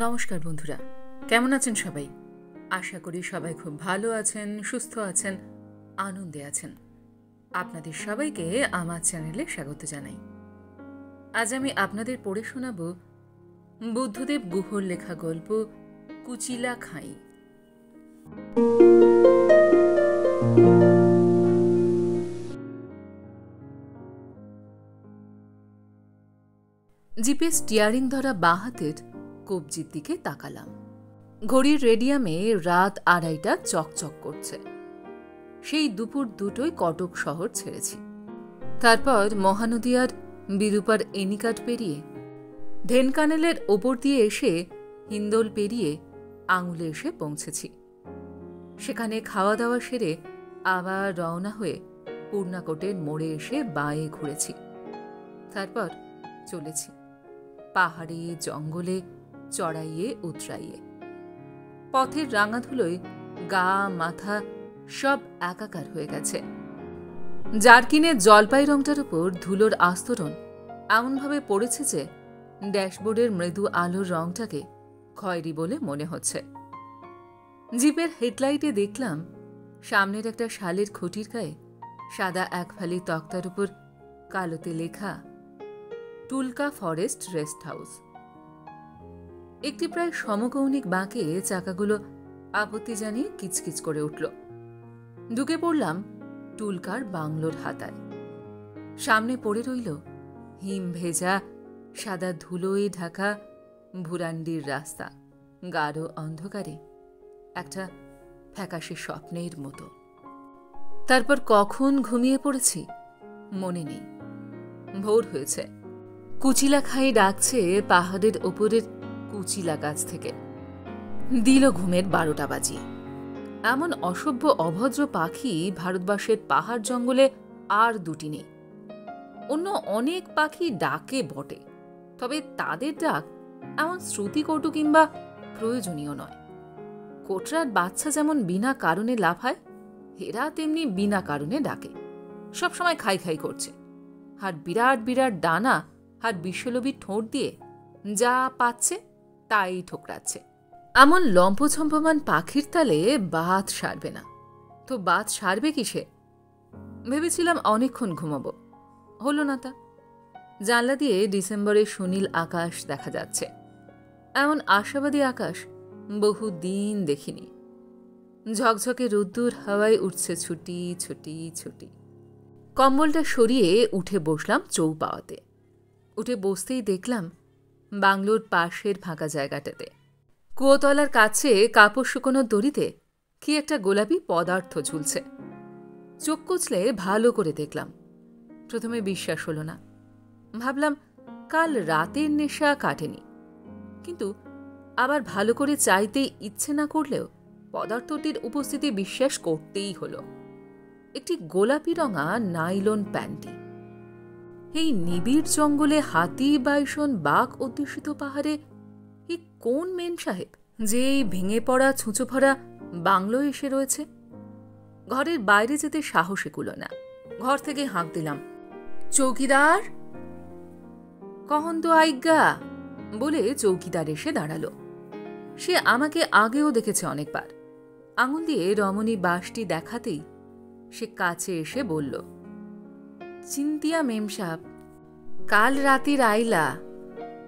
নমস্কার বন্ধুরা, কেমন আছেন সবাই? আশা করি সবাই খুব ভালো আছেন, সুস্থ আছেন, আনন্দে আছেন। আপনাদের সবাইকে আমার চ্যানেলে স্বাগত জানাই। আজ আমি আপনাদের পড়ে শোনাব বুদ্ধদেব গুহর লেখা গল্প কুচিলা খাই। জিপে স্টিয়ারিং ধরা বাঁ হাতের কবজির দিকে তাকালাম। ঘড়ির রেডিয়ামে রাত 2:30 চকচক করছে। সেই দুপুর 2টোয় কটক শহর ছেড়েছি। তারপর মহানদী আর বিরূপার এনিকাট পেরিয়ে ঢেনকানেলের ওপর দিয়ে এসে হিন্দোল পেরিয়ে আঙুলে এসে পৌঁছেছি। সেখানে খাওয়া দাওয়া সেরে আবার রওনা হয়ে পূর্ণাকোটের মোড়ে এসে বাঁয়ে ঘুরেছি। তারপর চলেছি পাহাড়ে, জঙ্গলে, চড়াইয়ে উতরাইয়ে। পথের রাঙাধুলোয় গা মাথা সব একাকার হয়ে গেছে। জারকিনের জলপাই রংটার উপর ধুলোর আস্তরণ এমনভাবে পড়েছে যে ড্যাশবোর্ডের মৃদু আলোর রংটাকে খয়েরি বলে মনে হচ্ছে। জিপের হেডলাইটে দেখলাম সামনের একটা শালের খুঁটির গায়ে সাদা এক ফালি তক্তার উপর কালোতে লেখা টুলকা ফরেস্ট রেস্ট হাউস। একটি প্রায় সমকৌণিক বাঁকে চাকাগুলো আপত্তি জানিয়ে কিচকিচ করে উঠল। ঢুকে পড়লাম টুলকার বাংলোর হাতায়। সামনে পড়ে রইল হিম ভেজা সাদা ধুলোয় ঢাকা ভুরান্ডির রাস্তা, গাঢ় অন্ধকারে একটা ফ্যাকাশে স্বপ্নের মতো। তারপর কখন ঘুমিয়ে পড়েছি মনে নেই। ভোর হয়েছে। কুচিলা খাই ডাকছে পাহাড়ের ওপরের কুচিলা গাছ থেকে। দিল ঘুমের 12টা বাজিয়ে। এমন অসভ্য অভদ্র পাখি ভারতবর্ষের পাহাড় জঙ্গলে আর দুটি নেই। অন্য অনেক পাখি ডাকে বটে, তবে তাদের ডাক এমন শ্রুতিকটু কিংবা প্রয়োজনীয় নয়। কোটরার বাচ্চা যেমন বিনা কারণে লাফায়, এরা তেমনি বিনা কারণে ডাকে। সবসময় খাই খাই করছে, আর বিরাট বিরাট ডানা আর বিশ্বলোভী ঠোঁট দিয়ে যা পাচ্ছে তাই ঠোকরাচ্ছে। এমন লম্পঝম্পমান পাখির তালে বাত সারবে না তো বাত সারবে কিসে? ভেবেছিলাম অনেকক্ষণ ঘুমাবো, হলো না তা। জানলা দিয়ে ডিসেম্বরের সুনীল আকাশ দেখা যাচ্ছে। এমন আশাবাদী আকাশ বহুদিন দেখিনি। ঝকঝকে রোদ্দুর হাওয়ায় উঠছে ছুটি ছুটি ছুটি। কম্বলটা সরিয়ে উঠে বসলাম চৌপাওয়াতে। উঠে বসতেই দেখলাম বাংলোর পাশের ফাঁকা জায়গাটাতে কুয়োতলার কাছে কাপড় শুকোনোর দড়িতে কি একটা গোলাপি পদার্থ ঝুলছে। চোখ কচলে ভালো করে দেখলাম। প্রথমে বিশ্বাস হলো না। ভাবলাম কাল রাতের নেশা কাটেনি, কিন্তু আবার ভালো করে চাইতেই ইচ্ছে না করলেও পদার্থটির উপস্থিতি বিশ্বাস করতেই হলো। একটি গোলাপি রঙা নাইলন প্যান্টি। এই নিবিড় জঙ্গলে হাতি, বাইসন, বাঘ অধ্যুষিত পাহাড়ে এই কোন মেন সাহেব যে এই ভেঙে পড়া ছুঁচো ভরা বাংলো এসে রয়েছে? ঘরের বাইরে যেতে সাহসে কুলো না। ঘর থেকে হাঁক দিলাম, চৌকিদার! কখন তো আইজ্ঞা বলে চৌকিদার এসে দাঁড়ালো। সে আমাকে আগেও দেখেছে অনেকবার। আঙুল দিয়ে রমণী বাসটি দেখাতেই সে কাছে এসে বলল, চিন্তিয়া মেম সাহেব, কাল রাতির আইলা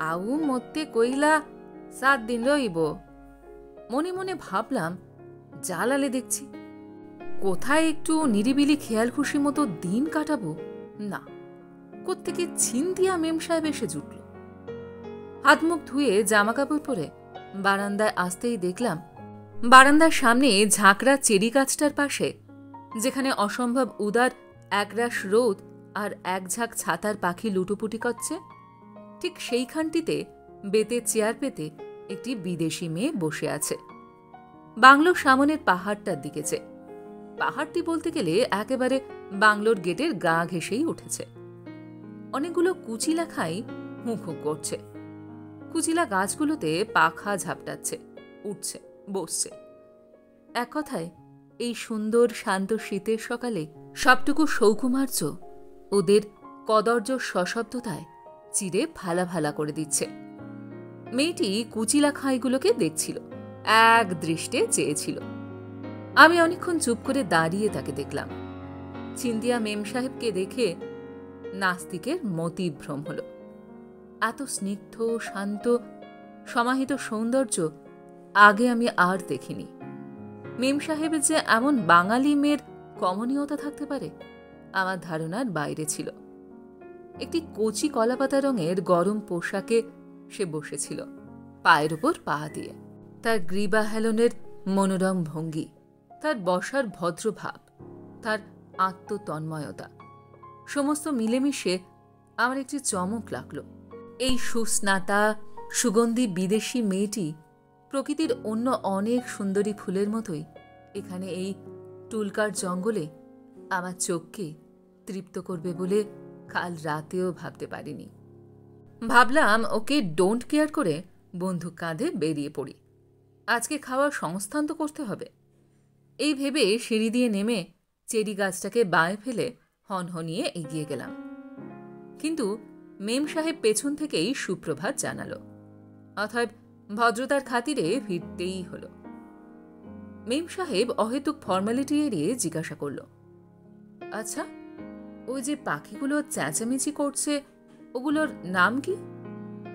আউ মধ্যে কইলা 7 দিন রইব। মনে মনে ভাবলাম, জ্বালালে দেখছি। কোথায় একটু নিরিবিলি খেয়াল খুশি মতো দিন কাটাবো না, কোত্থেকে চিন্তিয়া মেম সাহেব এসে জুটল। হাত মুখ ধুয়ে জামা কাপড় পরে বারান্দায় আসতেই দেখলাম বারান্দার সামনে ঝাঁকড়া চেরি গাছটার পাশে, যেখানে অসম্ভব উদার একরাশ রোদ আর এক ঝাঁক ছাতার পাখি লুটোপুটি করছে, ঠিক সেইখানটিতে বেতের চেয়ার পেতে একটি বিদেশি মেয়ে বসে আছে। বাংলোর সামনের পাহাড়টার দিকেছে। পাহাড়টি বলতে গেলে একেবারে বাংলোর গেটের গা ঘেঁষেই উঠেছে। অনেকগুলো কুচিলা খাই হুঁ হুঁ করছে। কুচিলা গাছগুলোতে পাখা ঝাপটাচ্ছে, উঠছে, বসছে। এক কথায় এই সুন্দর শান্ত শীতের সকালে সবটুকু সৌকুমার্য ওদের কদর্য সশব্দতায় চিরে ভালা ভালা করে দিচ্ছে। মেয়েটি কুচিলা খাইগুলোকে দেখছিল, এক দৃষ্টে চেয়েছিল। আমি অনেকক্ষণ চুপ করে দাঁড়িয়ে তাকে দেখলাম। সিন্ধিয়া মেম সাহেবকে দেখে নাস্তিকের মতিভ্রম হল। এত স্নিগ্ধ, শান্ত, সমাহিত সৌন্দর্য আগে আমি আর দেখিনি। মেম সাহেবের যে এমন বাঙালি মেয়ের কমনীয়তা থাকতে পারে আমার ধারণার বাইরে ছিল। একটি কচি কলাপাতা রঙের গরম পোশাকে সে বসেছিল, পায়ের উপর পা দিয়ে। তার গ্রীবা হেলনের মনোরম ভঙ্গি, তার বসার ভদ্রভাব, তার আত্মতন্ময়তা সমস্ত মিলেমিশে আমার একটি চমক লাগল। এই সুস্নাতা সুগন্ধি বিদেশি মেয়েটি প্রকৃতির অন্য অনেক সুন্দরী ফুলের মতোই এখানে এই টুলকার জঙ্গলে আমার চোখকে তৃপ্ত করবে বলে কাল রাতেও ভাবতে পারিনি। ভাবলাম ওকে ডোন্ট কেয়ার করে বন্দুক কাঁধে বেরিয়ে পড়ি। আজকে খাওয়ার সংস্থান তো করতে হবে। এই ভেবে সিঁড়ি দিয়ে নেমে চেরি গাছটাকে বাঁয়ে ফেলে হনহনিয়ে এগিয়ে গেলাম। কিন্তু মেম সাহেব পেছন থেকেই সুপ্রভাত জানালো, অতএব ভদ্রতার খাতিরে ফিরতেই হল। মেম সাহেব অহেতুক ফর্মালিটি এড়িয়ে জিজ্ঞাসা করল, আচ্ছা, ওই যে পাখিগুলো চেঁচামেচি করছে ওগুলোর নাম কি?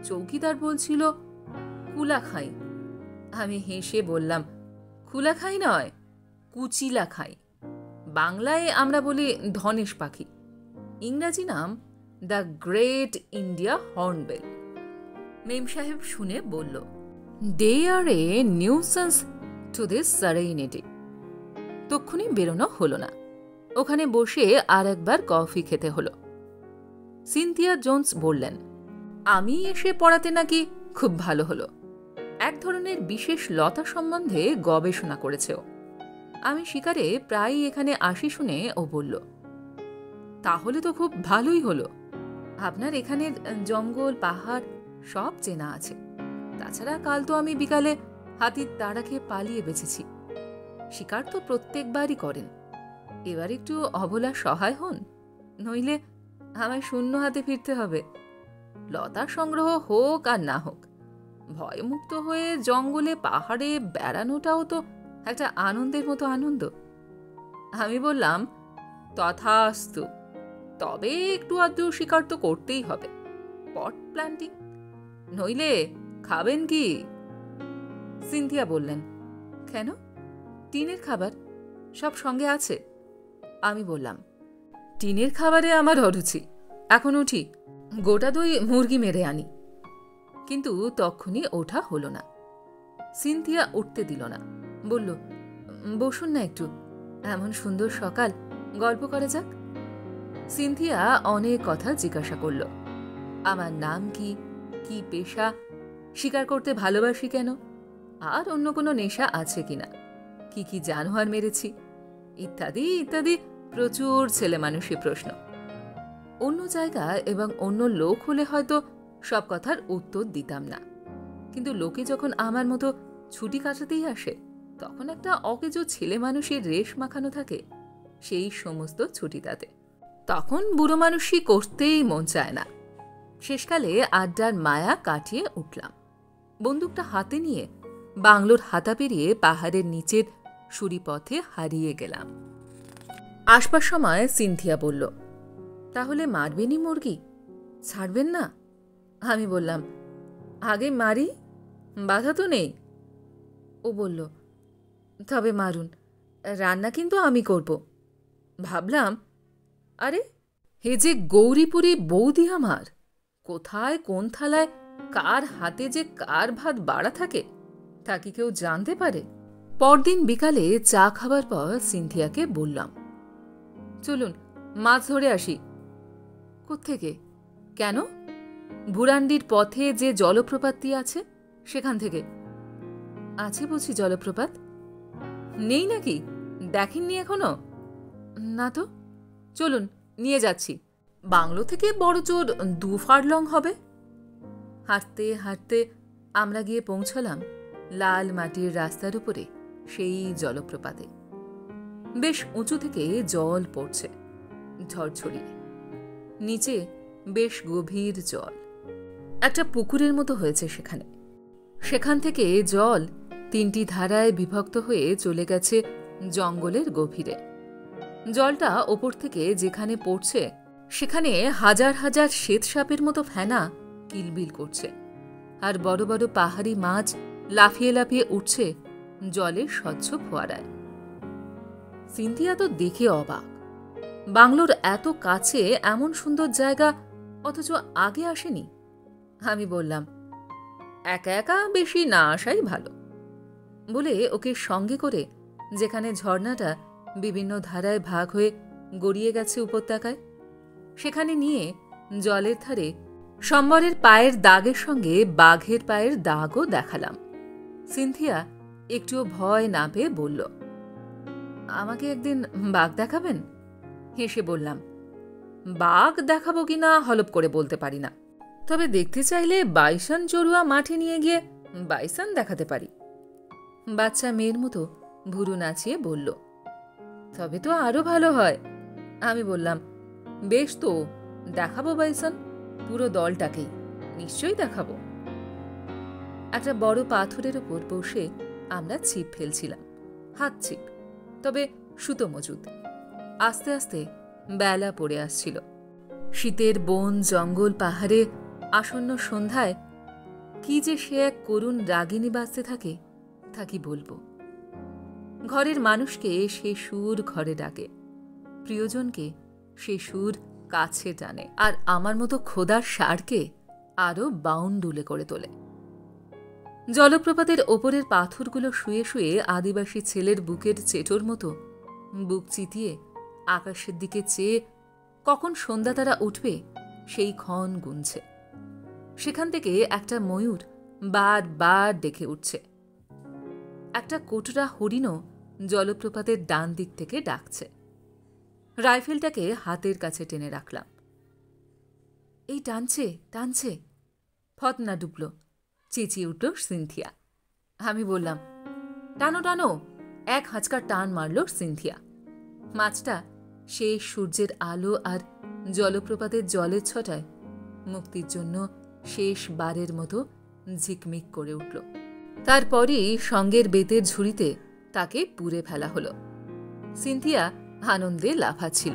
চৌকিদার বলছিল কুলাখাই। আমি হেসে বললাম, কুলাখাই নয়, কুচিলা খাই। বাংলায় আমরা বলি ধনেশ পাখি, ইংরাজি নাম দ্য গ্রেট ইন্ডিয়া হর্নবিল। মেম সাহেব শুনে বলল, দে আর এ নিউসেন্স টু দিস সেরেনিটি। তক্ষুনি বেরোনো হলো না। ওখানে বসে আর একবার কফি খেতে হলো। সিনথিয়া জোন্স বললেন, আমি এসে পড়াতে নাকি খুব ভালো হলো। এক ধরনের বিশেষ লতা সম্বন্ধে গবেষণা করেছে ও। আমি শিকারে প্রায়ই এখানে আসি শুনে ও বলল, তাহলে তো খুব ভালোই হলো। আপনার এখানের জঙ্গল পাহাড় সব চেনা আছে। তাছাড়া কাল তো আমি বিকালে হাতির তাড়া খেয়ে পালিয়ে বেঁচেছি। শিকার তো প্রত্যেকবারই করেন। এবার একটু অবলা সহায় হন, নইলে আমায় শূন্য হাতে ফিরতে হবে। লতা সংগ্রহ হোক আর না হোক, ভয়মুক্ত হয়ে জঙ্গলে পাহাড়ে বেড়ানোটাও তো একটা আনন্দের মতো আনন্দ। আমি বললাম, তথাস্তু, তবে একটু আধটু শিকার তো করতেই হবে। পট প্ল্যান্টিং, নইলে খাবেন কি? সিনথিয়া বললেন, কেন? টিনের খাবার সব সঙ্গে আছে। আমি বললাম, টিনের খাবারে আমার অরুচি। এখন উঠি, গোটা দই মুরগি মেরে আনি। কিন্তু তক্ষুনি ওঠা হলো না। সিনথিয়া উঠতে দিল না, বলল, বসুন না একটু, এমন সুন্দর সকাল, গল্প করা যাক। সিনথিয়া অনেক কথা জিজ্ঞাসা করল। আমার নাম কি, কি পেশা, শিকার করতে ভালোবাসি কেন, আর অন্য কোনো নেশা আছে কিনা, কি কি জানোয়ার মেরেছি, ইত্যাদি ইত্যাদি প্রচুর ছেলে মানুষের প্রশ্ন। অন্য জায়গা এবং অন্য লোক হলে হয়তো সব কথার উত্তর দিতাম না, কিন্তু লোকে যখন আমার মতো ছুটি কাটাতেই আসে, তখন একটা অকেজো ছেলে মানুষের রেশ মাখানো থাকে সেই সমস্ত ছুটিটাতে। তখন বুড়ো মানুষই করতেই মন চায় না। শেষকালে আড্ডার মায়া কাটিয়ে উঠলাম। বন্দুকটা হাতে নিয়ে বাংলোর হাতা পেরিয়ে পাহাড়ের নিচের সুরিপথে হারিয়ে গেলাম। আসবার সময় সিনথিয়া বলল, তাহলে মারবেনই মুরগি, ছাড়বেন না? আমি বললাম, আগে মারি, বাধা তো নেই। ও বলল, তবে মারুন, রান্না কিন্তু আমি করব। ভাবলাম, আরে হে যে গৌরীপুরী বৌদি আমার, কোথায় কোন থালায় কার হাতে যে কার ভাত বাড়া থাকে তা কি কেউ জানতে পারে? পরদিন বিকালে চা খাবার পর সিনথিয়াকে বললাম, চলুন মাছ ধরে আসি। কোত্থেকে? কেন? ভুরান্ডির পথে যে জলপ্রপাতটি আছে সেখান থেকে। আছে বুঝি জলপ্রপাত? নেই নাকি? দেখেননি এখনো? না তো। চলুন, নিয়ে যাচ্ছি। বাংলো থেকে বড় জোর 2 ফার্লং হবে। হাঁটতে হাঁটতে আমরা গিয়ে পৌঁছলাম লাল মাটির রাস্তার উপরে সেই জলপ্রপাতে। বেশ উঁচু থেকে জল পড়ছে ঝরঝরিয়ে, নিচে বেশ গভীর জল। একটা পুকুরের মতো হয়েছে সেখানে। সেখান থেকে জল 3টি ধারায় বিভক্ত হয়ে চলে গেছে জঙ্গলের গভীরে। জলটা ওপর থেকে যেখানে পড়ছে সেখানে হাজার হাজার শ্বেতসাপের মতো ফেনা কিলবিল করছে, আর বড় বড় পাহাড়ি মাছ লাফিয়ে লাফিয়ে উঠছে জলের স্বচ্ছ ফোয়ারায়। সিনথিয়া তো দেখে অবাক। বাংলোর এত কাছে এমন সুন্দর জায়গা অথচ আগে আসেনি। আমি বললাম, একা একা বেশি না আসাই ভালো বলে ওকে সঙ্গে করে যেখানে ঝর্ণাটা বিভিন্ন ধারায় ভাগ হয়ে গড়িয়ে গেছে উপত্যকায়, সেখানে নিয়ে জলের ধারে সম্বরের পায়ের দাগের সঙ্গে বাঘের পায়ের দাগও দেখালাম। সিনথিয়া একটুও ভয় না পেয়ে বলল, আমাকে একদিন বাঘ দেখাবেন? হেসে বললাম, বাঘ দেখাবো কিনা হলপ করে বলতে পারি না, তবে দেখতে চাইলে বাইসন চড়ুয়া মাঠে নিয়ে গিয়ে বাইসন দেখাতে পারি। বাচ্চা মেয়ের মতো ভুরু নাচিয়ে বলল, তবে তো আরো ভালো হয়। আমি বললাম, বেশ তো, দেখাবো বাইসন, পুরো দলটাকেই নিশ্চয়ই দেখাবো। একটা বড় পাথরের ওপর বসে আমরা ছিপ ফেলছিলাম, হাত ছিপ, তবে সুতো মজুদ। আস্তে আস্তে বেলা পড়ে আসছিল। শীতের বন জঙ্গল পাহাড়ে আসন্ন সন্ধ্যায় কি যে সে এক করুণ রাগিনী বাজতে থাকে তা কি বলবো। ঘরের মানুষকে সে সুর ঘরে ডাকে, প্রিয়জনকে সে সুর কাছে টানে, আর আমার মতো খোদার ষাঁড়কে আরো বাউন্ডুলে করে তোলে। জলপ্রপাতের ওপরের পাথরগুলো শুয়ে শুয়ে আদিবাসী ছেলের বুকের চেটোর মতো বুক চিতিয়ে আকাশের দিকে চেয়ে কখন সন্ধ্যা তারা উঠবে সেই ক্ষণ গুনছে। সেখান থেকে একটা ময়ূর বার বার ডেকে উঠছে। একটা কোটরা হরিণও জলপ্রপাতের ডান দিক থেকে ডাকছে। রাইফেলটাকে হাতের কাছে টেনে রাখলাম। এই টানছে টানছে, ফতনা ডুবল, চেঁচিয়ে উঠল সিনথিয়া। আমি বললাম, টানো টানো। এক হাঁচকা টান মারল সিনথিয়া। মাছটা শেষ সূর্যের আলো আর জলপ্রপাতের জলের ছটায় মুক্তির জন্য শেষ বারের মতো ঝিকমিক করে উঠল। তারপরই সঙ্গের বেতের ঝুড়িতে তাকে পুড়ে ফেলা হলো। সিনথিয়া আনন্দে লাফাচ্ছিল।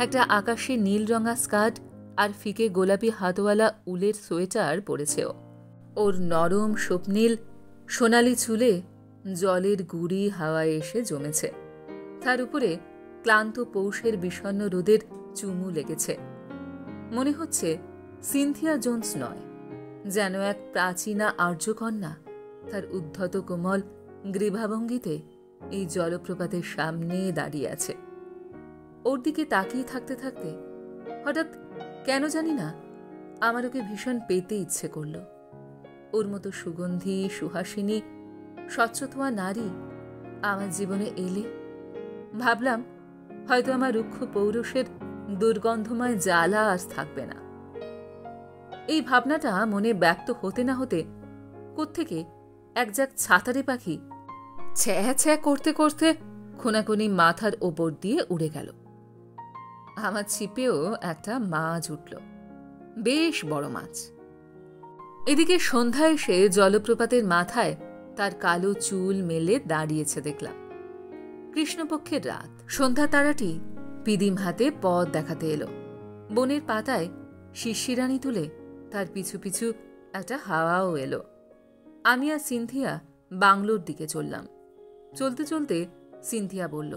একটা আকাশে নীল রঙা স্কার্ট আর ফিকে গোলাপি হাতওয়ালা উলের সোয়েটার পরেছে ও। ওর নরম স্বপ্নীল সোনালি চুলে জলের গুড়ি হাওয়ায় এসে জমেছে। তার উপরে ক্লান্ত পৌষের বিষণ্ণ রোদের চুমু লেগেছে। মনে হচ্ছে সিনথিয়া জোন্স নয়, যেন এক প্রাচীনা আর্যকন্যা তার উদ্ধত কোমল গ্রীভাভঙ্গিতে এই জলপ্রপাতের সামনে দাঁড়িয়ে আছে। ওর দিকে তাকিয়ে থাকতে থাকতে হঠাৎ কেন জানি না আমার ওকে ভীষণ পেতে ইচ্ছে করল। ওর মতো সুগন্ধি সুহাসিনী স্বচ্ছতোয়া নারী আমার জীবনে এলে ভাবলাম হয়তো আমার রুক্ষ পৌরুষের দুর্গন্ধময় জ্বালা আজ থাকবে না। এই ভাবনাটা মনে ব্যক্ত হতে না হতে কোত্থেকে এক ঝাঁক ছাতারে পাখি ছ্যা ছ্যা করতে করতে খোনাখুনি মাথার ওপর দিয়ে উড়ে গেল। আমার ছিপেও একটা মাছ উঠল, বেশ বড় মাছ। এদিকে সন্ধ্যা এসে জলপ্রপাতের মাথায় তার কালো চুল মেলে দাঁড়িয়েছে দেখলাম। কৃষ্ণপক্ষের রাত, সন্ধ্যা তারাটি পিদিম হাতে পথ দেখাতে এলো। বনের পাতায় শিশিরানি তুলে তার পিছু পিছু একটা হাওয়াও এলো। আমি আর সিনথিয়া বাংলোর দিকে চললাম। চলতে চলতে সিনথিয়া বলল,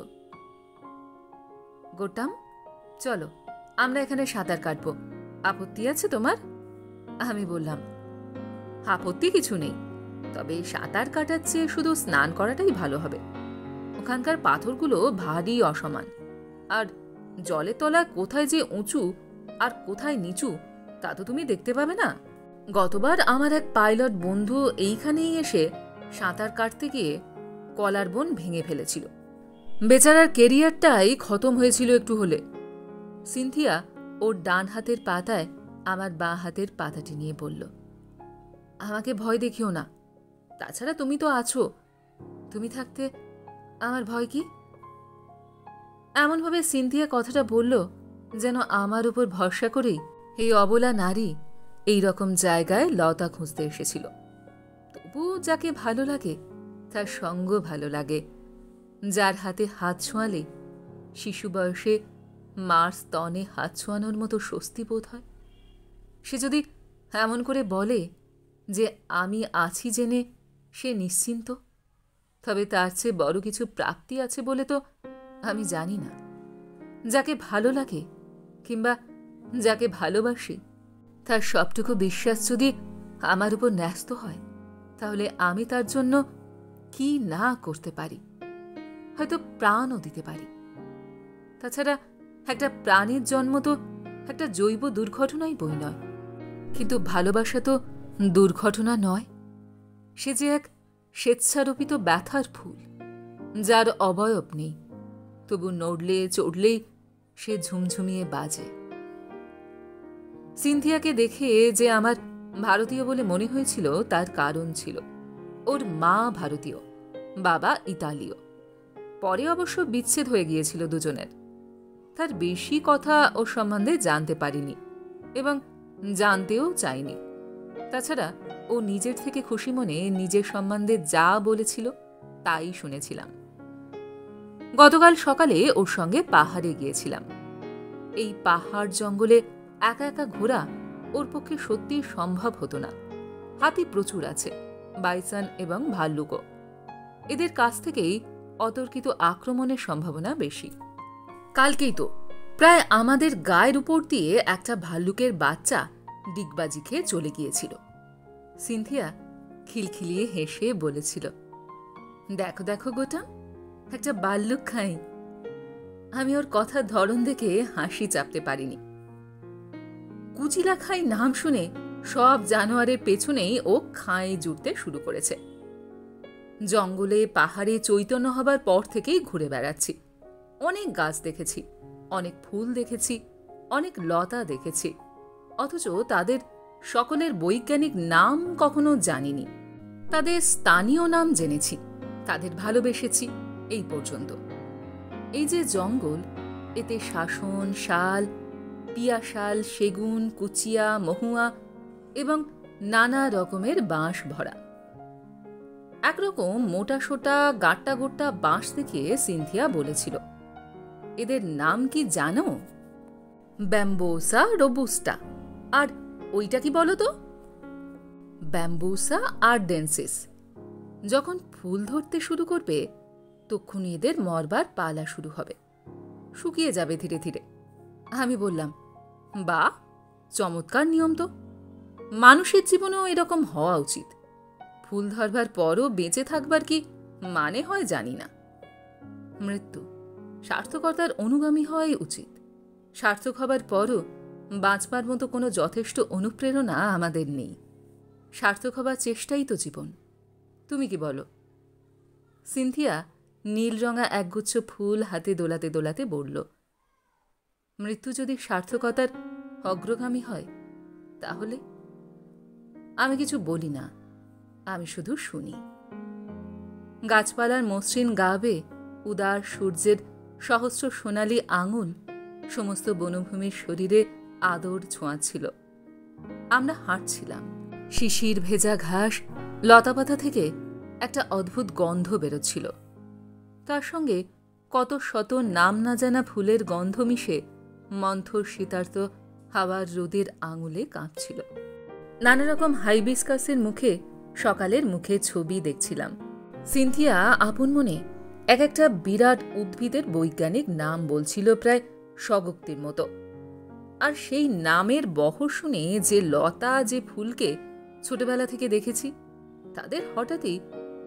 গোটাম চলো, আমরা এখানে সাঁতার কাটবো, আপত্তি আছে তোমার? আমি বললাম, আপত্তি কিছু নেই, তবে সাঁতার কাটার চেয়ে শুধু স্নান করাটাই ভালো হবে। ওখানকার পাথরগুলো ভারী অসমান, আর জলের তলায় কোথায় যে উঁচু আর কোথায় নিচু তা তো তুমি দেখতে পাবে না। গতবার আমার এক পাইলট বন্ধু এইখানেই এসে সাঁতার কাটতে গিয়ে কলার বোন ভেঙে ফেলেছিল। বেচারার কেরিয়ারটাই খতম হয়েছিল একটু হলে। সিনথিয়া ওর ডান হাতের পাতায় আমার বাঁ হাতের পাতাটি নিয়ে বলল, আমাকে ভয় দেখিও না, তাছাড়া তুমি তো আছো, তুমি থাকতে আমার ভয় কি? এমনভাবে সিনথিয়া কথাটা বলল যেন আমার উপর ভরসা করেই এই অবলা নারী এই রকম জায়গায় লতা খুঁজতে এসেছিল। তবু যাকে ভালো লাগে তার সঙ্গ ভালো লাগে, যার হাতে হাত ছোঁয়ালে শিশু বয়সে মার স্তনে হাত ছোঁয়ানোর মতো স্বস্তি বোধ হয়। সে যদি এমন করে বলে যে আমি আছি জেনে সে নিশ্চিন্ত, তবে তার চেয়ে বড় কিছু প্রাপ্তি আছে বলে তো আমি জানি না। যাকে ভালো লাগে কিংবা যাকে ভালোবাসি তার সবটুকু বিশ্বাস যদি আমার উপর ন্যস্ত হয়, তাহলে আমি তার জন্য কি না করতে পারি, হয়তো প্রাণও দিতে পারি। তাছাড়া একটা প্রাণীর জন্ম তো একটা জৈব দুর্ঘটনাই বই নয়, কিন্তু ভালোবাসা তো দুর্ঘটনা নয়। সে যে এক স্বেচ্ছারোপিত ব্যথার ফুল, যার অবয়ব নেই, তবু নড়লে চড়লেই সে ঝুমঝুমিয়ে বাজে। সিনথিয়াকে দেখে যে আমার ভারতীয় বলে মনে হয়েছিল তার কারণ ছিল ওর মা ভারতীয়, বাবা ইতালীয়। পরে অবশ্য বিচ্ছেদ হয়ে গিয়েছিল দুজনের। তার বেশি কথা ওর সম্বন্ধে জানতে পারিনি এবং জানতেও চাইনি। তাছাড়া ও নিজের থেকে খুশি মনে নিজের সম্বন্ধে যা বলেছিল তাই শুনেছিলাম। গতকাল সকালে ওর সঙ্গে পাহাড়ে গিয়েছিলাম। এই পাহাড় জঙ্গলে একা একা ঘোরা ওর পক্ষে সত্যিই সম্ভব হতো না। হাতি প্রচুর আছে, বাইসন এবং ভাল্লুকও। এদের কাছ থেকেই অতর্কিত আক্রমণের সম্ভাবনা বেশি। কালকেই তো প্রায় আমাদের গায়ের উপর দিয়ে একটা ভাল্লুকের বাচ্চা ডিগবাজি খেয়ে চলে গিয়েছিল। সিনথিয়া খিলখিলিয়ে হেসে বলেছিল, দেখো দেখো গোটা, একটা ভাল্লুক খাই। আমি ওর কথার ধরন দেখে হাসি চাপতে পারিনি। কুচিলা খাই নাম শুনে সব জানোয়ারের পেছনেই ও খাঁই জুড়তে শুরু করেছে। জঙ্গলে পাহাড়ে চৈতন্য হবার পর থেকেই ঘুরে বেড়াচ্ছি। অনেক গাছ দেখেছি, অনেক ফুল দেখেছি, অনেক লতা দেখেছি, অথচ তাদের সকলের বৈজ্ঞানিক নাম কখনো জানিনি। তাদের স্থানীয় নাম জেনেছি, তাদের ভালোবেসেছি, এই পর্যন্ত। এই যে জঙ্গল, এতে শাসন, শাল, পিয়াশাল, সেগুন, কুচিয়া, মহুয়া এবং নানা রকমের বাঁশ ভরা। একরকম মোটা সোটা গাট্টা গোট্টা বাঁশ দেখে সিনথিয়া বলেছিল, এদের নাম কি জানো? ব্যাম্বোসা রোবুস্টা। আর ওইটা কি বলো তো? ব্যাম্বুসা আর্ডেন্সিস। যখন ফুল ধরতে শুরু করবে তক্ষুনি এদের মরবার পালা শুরু হবে, শুকিয়ে যাবে ধীরে ধীরে। আমি বললাম, বাহ, চমৎকার নিয়ম তো। মানুষের জীবনেও এরকম হওয়া উচিত। ফুল ধরবার পরও বেঁচে থাকবার কি মানে হয় জানি না। মৃত্যু, সার্থকতার অনুগামী হওয়াই উচিত। সার্থক হবার পরও বাঁচবার মতো কোনো যথেষ্ট অনুপ্রেরণা আমাদের নেই। সার্থক হবার চেষ্টাই তো জীবন। তুমি কি বলো? সিনথিয়া নীলরঙা একগুচ্ছ ফুল হাতে দোলাতে দোলাতে বলল, মৃত্যু যদি সার্থকতার অগ্রগামী হয় তাহলে? আমি কিছু বলি না, আমি শুধু শুনি। গাছপালার মসৃণ গাবে উদার সূর্যের সহস্র সোনালি আঙুল সমস্ত বনভূমির শরীরে আদর ছোঁয়াচ্ছিল। আমরা হাঁটছিলাম। শিশির ভেজা ঘাস, লতাপাতা থেকে একটা অদ্ভুত গন্ধ বেরোচ্ছিল। তার সঙ্গে কত শত নাম না জানা ফুলের গন্ধ মিশে মন্থর শীতার্ত হাওয়ার রোদের আঙুলে কাঁপছিল। নানা রকম হাইবিস্কাসের মুখে সকালের মুখে ছবি দেখছিলাম। সিনথিয়া আপন মনে এক একটা বিরাট উদ্ভিদের বৈজ্ঞানিক নাম বলছিল প্রায় স্বগোক্তির মতো। আর সেই নামের বহর শুনে যে লতা, যে ফুলকে ছোটবেলা থেকে দেখেছি, তাদের হঠাৎই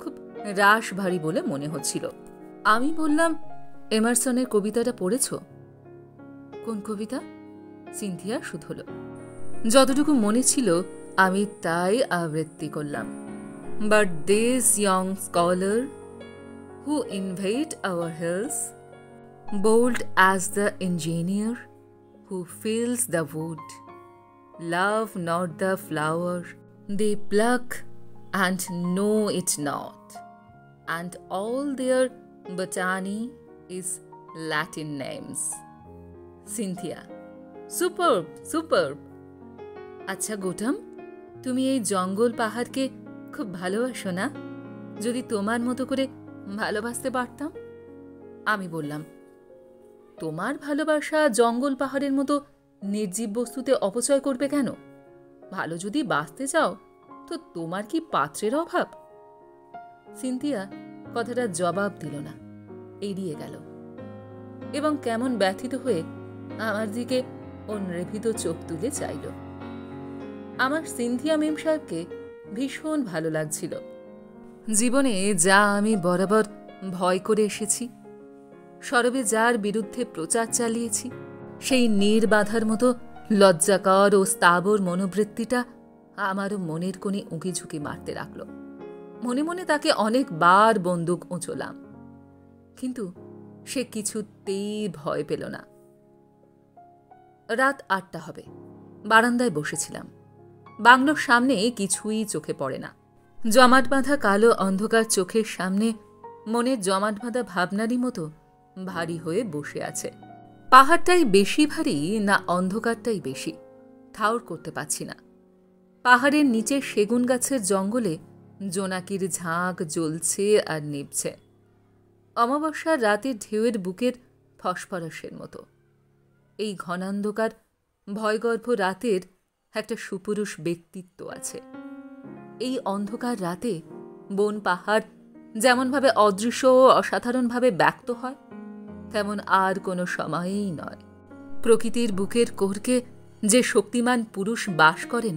খুব রাশ ভারী বলে মনে হচ্ছিল। আমি বললাম, এমারসনের কবিতাটা পড়েছ? কোন কবিতা? সিনথিয়া শুধল। যতটুকু মনে ছিল আমি তাই আবৃত্তি করলাম। But this young scholar who invade our hills, bold as the engineer who fills the wood, love not the flower they pluck and know it not, and all their botany is Latin names. Cynthia, superb, superb. আচ্ছা গোটাম, তুমি এই জঙ্গল পাহাড়কে খুব ভালোবাসো না? যদি তোমার মতো করে ভালোবাসতে পারতাম। আমি বললাম, তোমার ভালোবাসা জঙ্গল পাহাড়ের মতো নির্জীব বস্তুতে অপচয় করবে কেন? ভালো যদি বাঁচতে চাও তো তোমার কি পাত্রের অভাব? সিনথিয়া কথাটা জবাব দিল না, এড়িয়ে গেল এবং কেমন ব্যথিত হয়ে আমার দিকে অন্রেভিত চোখ তুলে চাইল। আমার সিনথিয়া মেম সাহেবকে ভীষণ ভালো লাগছিল। জীবনে যা আমি বরাবর ভয় করে এসেছি, সরবে যার বিরুদ্ধে প্রচার চালিয়েছি, সেই নির্বাধার মতো লজ্জাকর ও স্থাবর মনোবৃত্তিটা আমারও মনের কোণে উঁকি ঝুঁকি মারতে রাখল। মনে মনে তাকে অনেকবার বন্দুক উঁচলাম, কিন্তু সে কিছুতেই ভয় পেল না। রাত 8টা হবে। বারান্দায় বসেছিলাম। বাংলোর সামনে কিছুই চোখে পড়ে না। জমাট বাঁধা কালো অন্ধকার চোখের সামনে মনের জমাট বাঁধা ভাবনারই মতো ভারী হয়ে বসে আছে। পাহাড়টাই বেশি ভারী না অন্ধকারটাই বেশি, ঠাউর করতে পারছি না। পাহাড়ের নিচে সেগুন গাছের জঙ্গলে জোনাকির ঝাঁক জ্বলছে আর নিভছে, অমাবস্যার রাতের ঢেউয়ের বুকের ফসফরাসের মতো। এই ঘনান্ধকার ভয়গর্ভ রাতের একটা সুপুরুষ ব্যক্তিত্ব আছে। এই অন্ধকার রাতে বন পাহাড় যেমনভাবে অদৃশ্য ও অসাধারণভাবে ব্যক্ত হয়, তেমন আর কোনো সময়েই নয়। প্রকৃতির বুকের কোরকে যে শক্তিমান পুরুষ বাস করেন,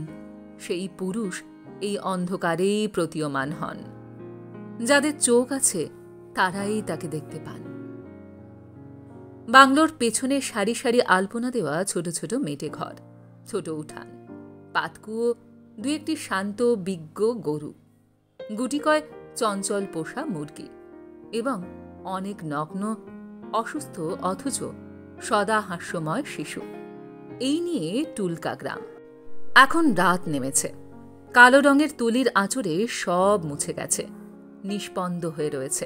সেই পুরুষ এই অন্ধকারেই প্রতীয়মান হন। যাদের চোখ আছে তারাই তাকে দেখতে পান। বাংলোর পেছনে সারি সারি আলপনা দেওয়া ছোট ছোট মেটে ঘর, ছোট উঠান, পাতকুয়ো, দু একটি শান্ত বিজ্ঞ গরু, গুটিকয় চঞ্চল পোষা মুরগি এবং অনেক নগ্ন, অসুস্থ অথচ সদা হাস্যময় শিশু। এই নিয়ে টুলকা গ্রাম। এখন রাত নেমেছে। কালো রঙের তুলির আঁচড়ে সব মুছে গেছে, নিষ্পন্দ হয়ে রয়েছে।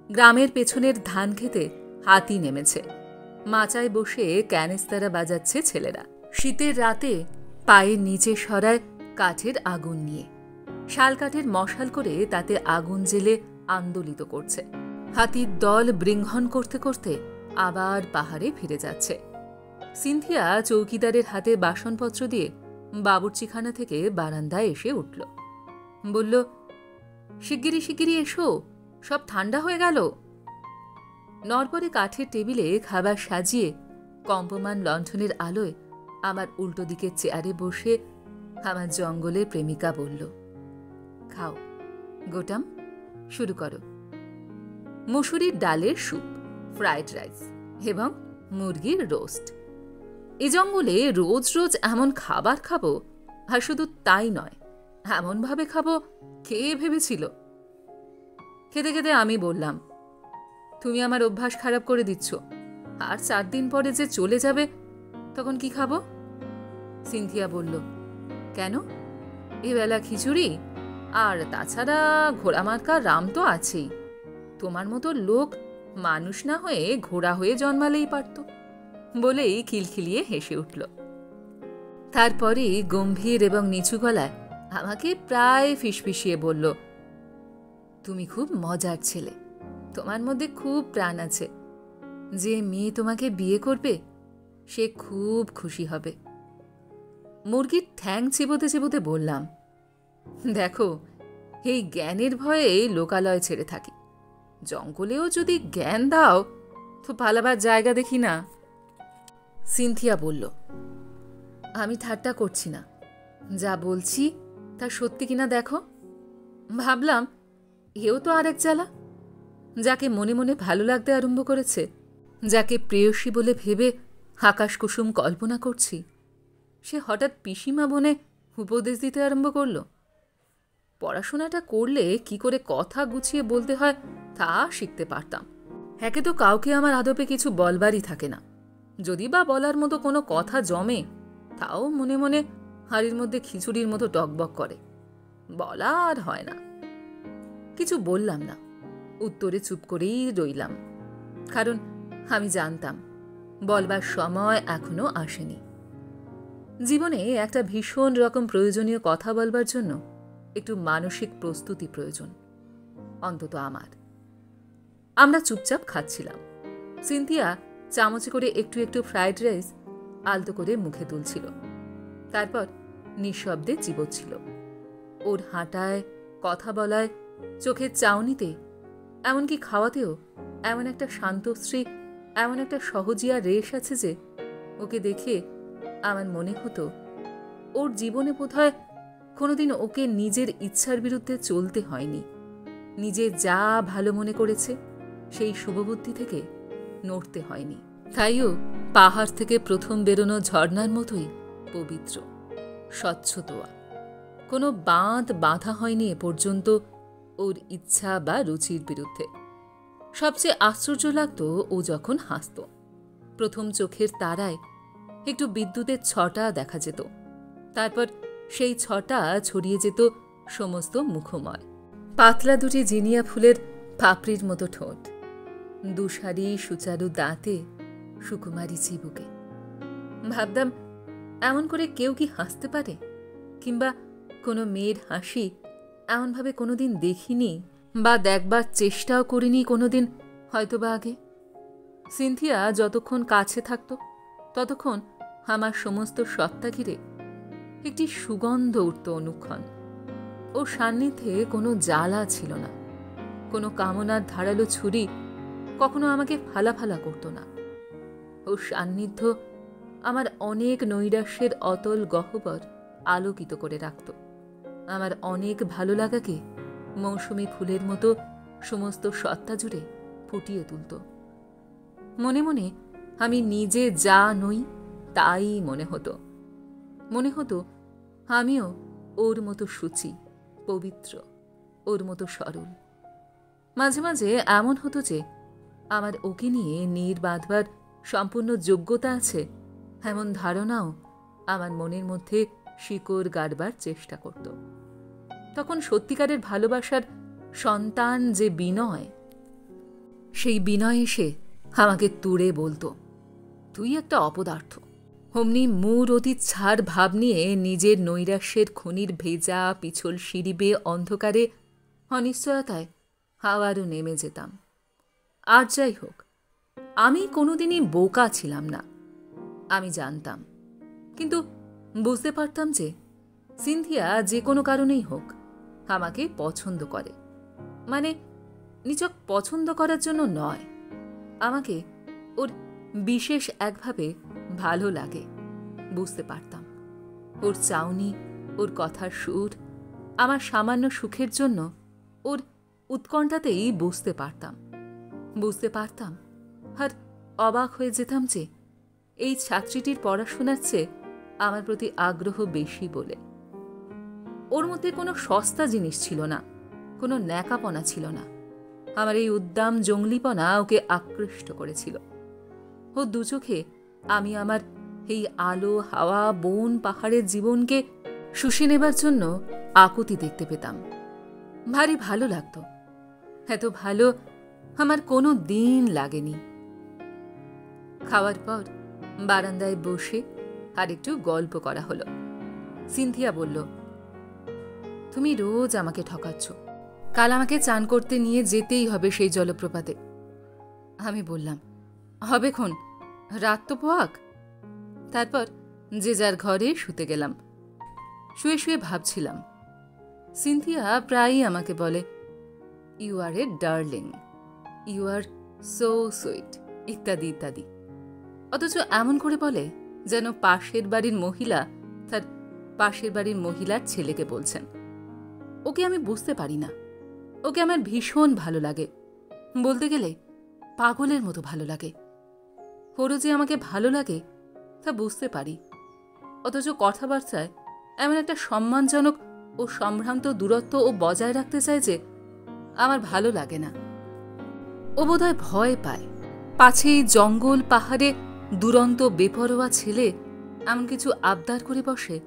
গ্রামের পেছনের ধান খেতে হাতি নেমেছে। মাচায় বসে ক্যানেস্তারা বাজাচ্ছে ছেলেরা। শীতের রাতে পায়ের নিচে সরায় কাঠের আগুন নিয়ে, শাল কাঠের মশাল করে তাতে আগুন জেলে আন্দোলিত করছে। হাতির দল বৃঙ্ঘন করতে করতে আবার পাহাড়ে ফিরে যাচ্ছে। সিনথিয়া চৌকিদারের হাতে বাসনপত্র দিয়ে বাবুর্চিখানা থেকে বারান্দায় এসে উঠল। বলল, শিগগিরি শিগগিরি এসো, সব ঠান্ডা হয়ে গেল। নরপরে কাঠের টেবিলে খাবার সাজিয়ে কম্পমান লণ্ঠনের আলোয় আমার উল্টো দিকের চেয়ারে বসে আমার জঙ্গলের প্রেমিকা বলল, খাও গোটাম, শুরু করো। মুসুরির ডালের স্যুপ, ফ্রাইড রাইস এবং মুরগির রোস্ট। এ জঙ্গলে রোজ রোজ এমন খাবার খাবো, আর শুধু তাই নয়, এমনভাবে খাবো কে ভেবেছিল। খেতে খেতে আমি বললাম, তুমি আমার অভ্যাস খারাপ করে দিচ্ছ, আর 4 দিন পরে যে চলে যাবে তখন কি খাবো? সিনথিয়া বলল, কেন, এবেলা খিচুড়ি, আর তাছাড়া ঘোড়ামার্কা রাম তো আছেই। তোমার মতো লোক মানুষ না হয়ে ঘোড়া হয়ে জন্মালেই পারত। বলেই খিলখিলিয়ে হেসে উঠল। তারপরে গম্ভীর এবং নিচু গলায় আমাকে প্রায় ফিসফিসিয়ে বলল, তুমি খুব মজার ছেলে, তোমার মধ্যে খুব প্রাণ আছে। যে মেয়ে তোমাকে বিয়ে করবে সে খুব খুশি হবে। মুরগির ঠ্যাং চিবোতে চিবোতে বললাম, দেখো, এই জ্ঞানের ভয়ে লোকালয় ছেড়ে থাকি। জঙ্গলেও যদি জ্ঞান দাও তো পালাবার জায়গা দেখি না। সিনথিয়া বলল, আমি ঠাট্টা করছি না, যা বলছি তা সত্যি কিনা দেখো। ভাবলাম, এও তো আরেক জ্বালা। যাকে মনে মনে ভালো লাগতে আরম্ভ করেছে, যাকে প্রেয়সী বলে ভেবে আকাশ কুসুম কল্পনা করছি, সে হঠাৎ পিসিমা বনে উপদেশ দিতে আরম্ভ করল। পড়াশোনাটা করলে কি করে কথা গুছিয়ে বলতে হয় তা শিখতে পারতাম। একে তো কাউকে আমার আদপে কিছু বলবারই থাকে না। যদি বা বলার মতো কোনো কথা জমে, তাও মনে মনে হাড়ির মধ্যে খিচুড়ির মতো টকবক করে, বলা আর হয় না। কিছু বললাম না, উত্তরে চুপ করেই রইলাম, কারণ আমি জানতাম বলবার সময় এখনো আসেনি। জীবনে একটা ভীষণ রকম প্রয়োজনীয় কথা বলবার জন্য একটু মানসিক প্রস্তুতি প্রয়োজন, অন্তত আমার। আমরা চুপচাপ খাচ্ছিলাম। সিনথিয়া চামচে করে একটু একটু ফ্রাইড রাইস আলতো করে মুখে তুলছিল, তারপর নিঃশব্দে চিবোচ্ছিল। ওর হাঁটায়, কথা বলায়, চোখের চাউনিতে, এমনকি খাওয়াতেও এমন একটা শান্তশ্রী, এমন একটা সহজিয়া রেশ আছে যে ওকে দেখে আমার মনে হতো ওর জীবনে বোধহয় কোনোদিন ওকে নিজের ইচ্ছার বিরুদ্ধে চলতে হয়নি। নিজে যা ভালো মনে করেছে সেই শুভবুদ্ধি থেকে নড়তে হয়নি। তাইও পাহাড় থেকে প্রথম বেরোনো ঝর্ণার মতোই পবিত্র, স্বচ্ছ দোয়া। কোনো বাঁধ বাঁধা হয়নি এ পর্যন্ত ওর ইচ্ছা বা রুচির বিরুদ্ধে। সবচেয়ে আশ্চর্য লাগত ও যখন হাসত। প্রথম চোখের তারায় একটু বিদ্যুতের ছটা দেখা যেত, তারপর সেই ছটা ছড়িয়ে যেত সমস্ত মুখময়। পাতলা দুটি জিনিয়া ফুলের পাপড়ির মতো ঠোঁট, দুসারি সুচারু দাঁতে, সুকুমারী চিবুকে। ভাবতাম, এমন করে কেউ কি হাসতে পারে? কিংবা কোনো মেয়ের হাসি এমনভাবে কোনোদিন দেখিনি বা দেখবার চেষ্টাও করিনি কোনোদিন, হয়তোবা আগে। সিনথিয়া যতক্ষণ কাছে থাকত ততক্ষণ আমার সমস্ত সত্তা ঘিরে একটি সুগন্ধ উঠত অনুক্ষণ। ওর সান্নিধ্যে কোনো জ্বালা ছিল না, কোনো কামনার ধারালো ছুরি কখনো আমাকে ফালাফালা করত না। ওর সান্নিধ্য আমার অনেক নৈরাশ্যের অতল গহ্বর আলোকিত করে রাখত। আমার অনেক ভালো লাগাকে মৌসুমী ফুলের মতো সমস্ত সত্তা জুড়ে ফুটিয়ে তুলত। মনে মনে আমি নিজে যা নই তাই মনে হতো। মনে হতো আমিও ওর মতো শুচি, পবিত্র, ওর মতো সরল। মাঝে মাঝে এমন হতো যে আমার ওকে নিয়ে নীড় বাঁধবার সম্পূর্ণ যোগ্যতা আছে এমন ধারণাও আমার মনের মধ্যে শিকড় গাড়বার চেষ্টা করত। তখন সত্যিকারের ভালোবাসার সন্তান যে বিনয়, সেই বিনয় এসে আমাকে তুড়ে বলতো, তুই একটা অপদার্থ। অমনি মূর অতি ছাড় ভাব নিয়ে নিজের নৈরাশ্যের খনির ভেজা পিছল সিঁড়ি বেয়ে অন্ধকারে অনিশ্চয়তায় আবারও নেমে যেতাম। আর যাই হোক, আমি কোনোদিনই বোকা ছিলাম না, আমি জানতাম। কিন্তু বুঝতে পারতাম যে সিনথিয়া যে কোনো কারণেই হোক আমাকে পছন্দ করে। মানে নিছক পছন্দ করার জন্য নয়, আমাকে ওর বিশেষ একভাবে ভালো লাগে বুঝতে পারতাম। ওর চাউনি, ওর কথার সুর, আমার সামান্য সুখের জন্য ওর উৎকণ্ঠাতেই বুঝতে পারতাম। আর অবাক হয়ে যেতাম যে এই ছাত্রীটির পড়াশোনার চেয়ে আমার প্রতি আগ্রহ বেশি বলে। ওর মধ্যে কোনো সস্তা জিনিস ছিল না, কোনো ন্যাকাপনা ছিল না। আমার এই উদ্দাম জঙ্গলিপনা ওকে আকৃষ্ট করেছিল। ও দুচোখে আমি আমার এই আলো, হাওয়া, বন, পাহাড়ের জীবনকে শুষে নেবার জন্য আকুতি দেখতে পেতাম। ভারী ভালো লাগতো। এত ভালো আমার কোনো দিন লাগেনি। খাওয়ার পর বারান্দায় বসে আর একটু গল্প করা হলো। সিনথিয়া বলল, তুমি রোজ আমাকে ঠকাচ্ছ, কাল আমাকে চান করতে নিয়ে যেতেই হবে সেই জলপ্রপাতে। আমি বললাম, হবে খন, রাত তো পোয়াক। তারপর যে যার ঘরে শুতে গেলাম। শুয়ে শুয়ে ভাবছিলাম, সিনথিয়া প্রায়ই আমাকে বলে, you are a darling, you are so sweet, ইত্যাদি ইত্যাদি। অথচ এমন করে বলে যেন পাশের বাড়ির মহিলা তার পাশের বাড়ির মহিলার ছেলেকে বলছেন। ওকে আমি বুঝতে পারি না। ওকে আমার ভীষণ ভালো লাগে, বলতে গেলে পাগলের মতো ভালো লাগে। ওরও যে আমাকে ভালো লাগে তা বুঝতে পারি, অথচ কথাবার্তায় এমন একটা সম্মানজনক ও সম্ভ্রান্ত দূরত্ব ও বজায় রাখতে চায় যে আমার ভালো লাগে না। ও বোধহয় ভয় পায়, পাছে এই জঙ্গল পাহাড়ে দুরন্ত বেপরোয়া ছেলে এমন কিছু আবদার করে বসে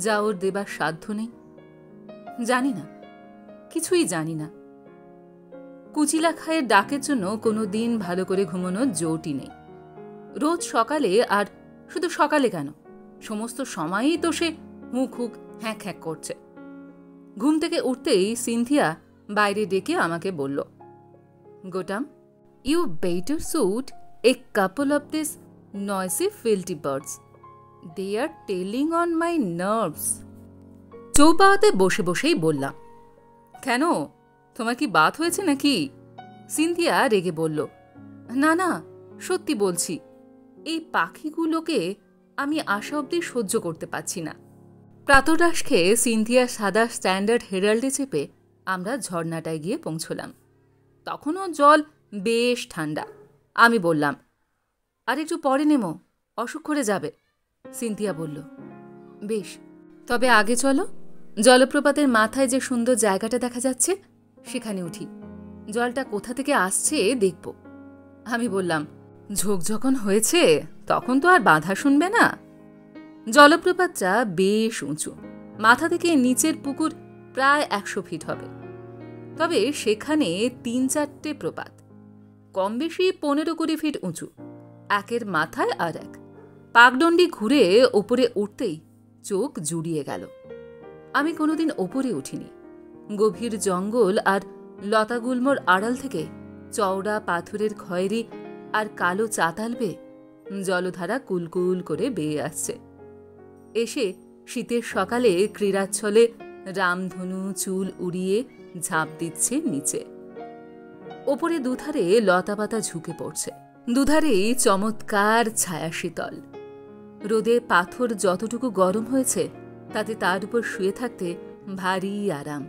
যা ওর দেবার সাধ্য নেই। জানি না, কিছুই জানি না। কুচিলা খায়ের ডাকের জন্য কোনো দিন ভালো করে ঘুমানোর জোটই নেই। রোজ সকালে, আর শুধু সকালে কেন, সমস্ত সময়ই তো সে হুক হুক হ্যাঁক হ্যাঁক করছে। ঘুম থেকে উঠতেই সিনথিয়া বাইরে ডেকে আমাকে বলল, Gautam, you better shoot a couple of this noisy filthy birds. They are telling on my nerves. চৌপাহাতে বসে বসেই বললাম, কেন, তোমার কি বাত হয়েছে নাকি? সিনথিয়া রেগে বলল, না না, সত্যি বলছি, এই পাখিগুলোকে আমি আশা অবধি সহ্য করতে পারছি না। প্রাতরাশ খেয়ে সিনথিয়া সাদা স্ট্যান্ডার্ড হেরাল্ডে চেপে আমরা ঝর্ণাটায় গিয়ে পৌঁছলাম। তখনও জল বেশ ঠান্ডা। আমি বললাম, আর একটু পরে নেমো, অসুখ করে যাবে। সিনথিয়া বলল, বেশ, তবে আগে চলো, জলপ্রপাতের মাথায় যে সুন্দর জায়গাটা দেখা যাচ্ছে সেখানে উঠি, জলটা কোথা থেকে আসছে দেখব। আমি বললাম, ঝোঁক যখন হয়েছে তখন তো আর বাধা শুনবে না। জলপ্রপাতটা বেশ উঁচু, মাথা থেকে নিচের পুকুর প্রায় 100 ফিট হবে। তবে সেখানে 3-4টে প্রপাত, কম বেশি 15-20 ফিট উঁচু, একের মাথায় আর এক। পাকডন্ডি ঘুরে ওপরে উঠতেই চোখ জুড়িয়ে গেল। আমি কোনোদিন ওপরে উঠিনি। গভীর জঙ্গল আর লতাগুল্মর আড়াল থেকে চওড়া পাথরের খয়েরি আর কালো চাতাল বেয়ে জলধারা কুলকুল করে বেয়ে আসছে। এসে শীতের সকালে ক্রীড়াচ্ছলে রামধনু চুল উড়িয়ে ঝাঁপ দিচ্ছে নিচে। ওপরে দুধারে লতাপাতা ঝুঁকে পড়ছে, দুধারেই চমৎকার ছায়া শীতল। রোদে পাথর যতটুকু গরম হয়েছে তাতে তার উপর শুয়ে থাকতে ভারী আরাম।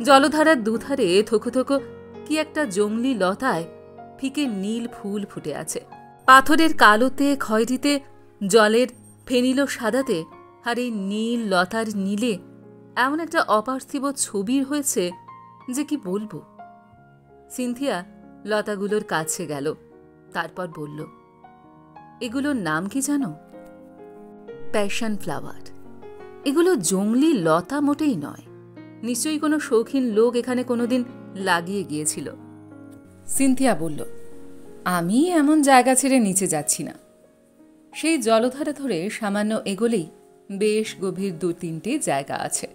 জলধারার দুধারে থোকো থোকো কি একটা জংলি লতায় ফিকে নীল ফুল ফুটে আছে। পাথরের কালোতে খয়েরিতে, জলের ফেনিল সাদাতে আর এই নীল লতার নীলে এমন একটা অপার্থিব ছবির হয়েছে যে কি বলবো। সিনথিয়া লতাগুলোর কাছে গেল, তারপর বলল, এগুলোর নাম কি জানো? Passion flower. এগুলো জংলি লতা মোটেই নয়, নিশ্চয়ই কোনো শৌখিন লোক এখানে কোনোদিন লাগিয়ে গিয়েছিল। সিনথিয়া বলল, আমি এমন জায়গা ছেড়ে নিচে যাচ্ছি না। সেই জলধারা ধরে সামান্য এগোলেই বেশ গভীর 2-3টে জায়গা আছে,